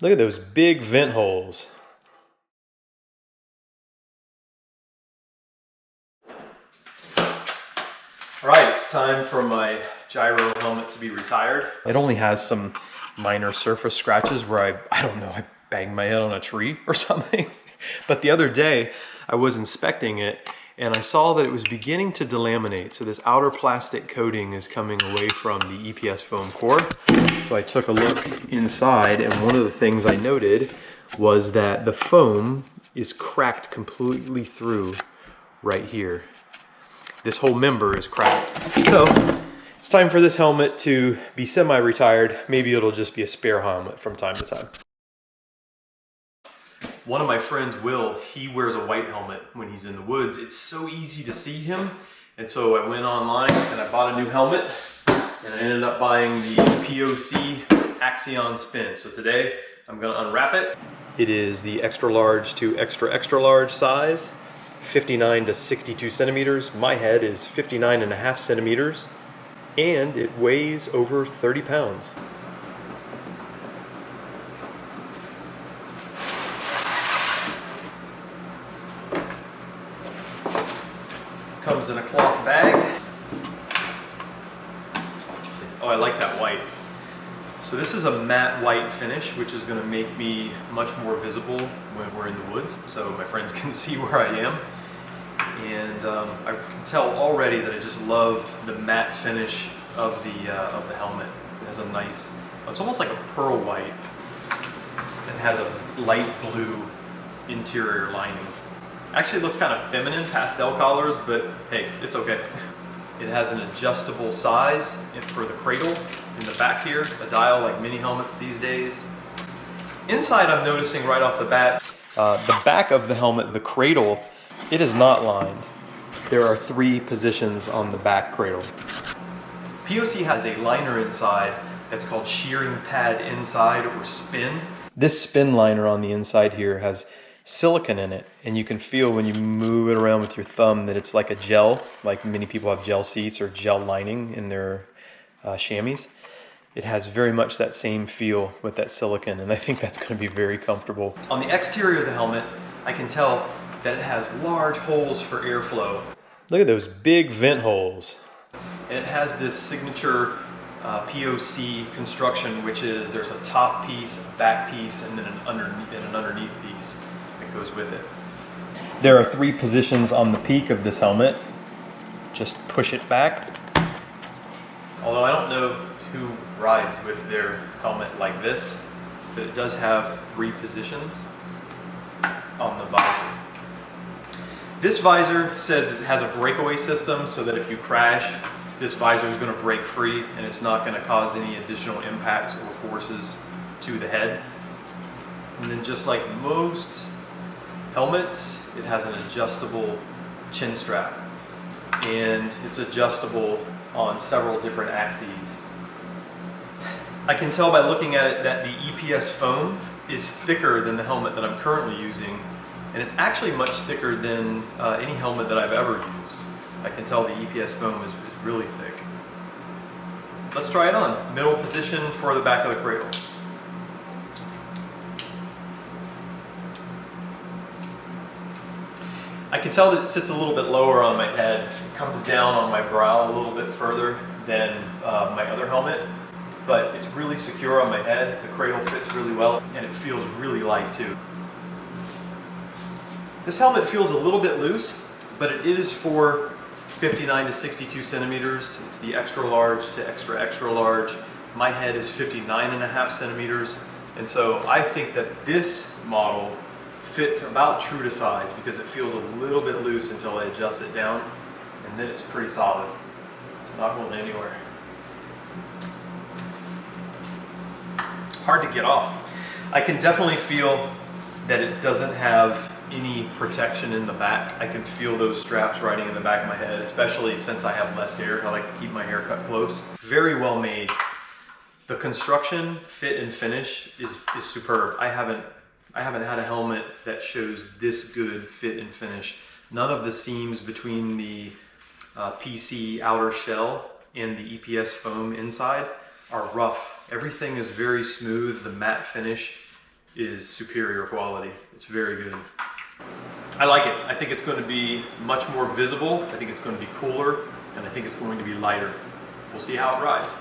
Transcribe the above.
Look at those big vent holes. All right, it's time for my gyro helmet to be retired. It only has some minor surface scratches where I don't know, I banged my head on a tree or something. But the other day I was inspecting it and I saw that it was beginning to delaminate. So this outer plastic coating is coming away from the EPS foam core. So I took a look inside and one of the things I noted was that the foam is cracked completely through right here. This whole member is cracked. So it's time for this helmet to be semi-retired. Maybe it'll just be a spare helmet from time to time. One of my friends, Will, he wears a white helmet when he's in the woods. It's so easy to see him. And so I went online and I bought a new helmet and I ended up buying the POC Axion Spin. So today I'm gonna unwrap it. It is the extra large to extra large size. 59 to 62 centimeters. My head is 59.5 centimeters and it weighs over 30 pounds. Comes in a cloth bag. Oh, I like that white. So this is a matte white finish, which is going to make me much more visible when we're in the woods, so my friends can see where I am. And I can tell already that I just love the matte finish of the helmet. It has a nice, it's almost like a pearl white. It has a light blue interior lining. Actually, it looks kind of feminine, pastel colors, but hey, it's okay. It has an adjustable size for the cradle in the back here, a dial like mini helmets these days. Inside, I'm noticing right off the bat, the back of the helmet, the cradle, it is not lined. There are 3 positions on the back cradle. POC has a liner inside that's called shearing pad inside or spin. This spin liner on the inside here has silicone in it, and you can feel when you move it around with your thumb that it's like a gel, like many people have gel seats or gel lining in their chamois. It has very much that same feel with that silicone, and I think that's going to be very comfortable. On the exterior of the helmet, I can tell that it has large holes for airflow. Look at those big vent holes. And it has this signature POC construction, which is there's a top piece, a back piece, and then an underneath piece that goes with it. There are 3 positions on the peak of this helmet. Just push it back. Although I don't know who rides with their helmet like this, but it does have 3 positions on the visor. This visor says it has a breakaway system so that if you crash, this visor is going to break free and it's not going to cause any additional impacts or forces to the head. And then just like most helmets, it has an adjustable chin strap, and it's adjustable on several different axes. I can tell by looking at it that the EPS foam is thicker than the helmet that I'm currently using, and it's actually much thicker than any helmet that I've ever used. I can tell the EPS foam is really thick. Let's try it on. Middle position for the back of the cradle. I can tell that it sits a little bit lower on my head. It comes down on my brow a little bit further than my other helmet, but it's really secure on my head. The cradle fits really well, and it feels really light too. This helmet feels a little bit loose, but it is for 59 to 62 centimeters. It's the extra large to extra large. My head is 59.5 centimeters, and so I think that this model fits about true to size because it feels a little bit loose until I adjust it down, and then it's pretty solid. It's not going anywhere. Hard to get off. I can definitely feel that it doesn't have any protection in the back. I can feel those straps riding in the back of my head, especially since I have less hair. I like to keep my hair cut close. Very well made. The construction, fit, and finish is superb. I haven't had a helmet that shows this good fit and finish. None of the seams between the PC outer shell and the EPS foam inside are rough. Everything is very smooth. The matte finish is superior quality. It's very good. I like it. I think it's going to be much more visible. I think it's going to be cooler, and I think it's going to be lighter. We'll see how it rides.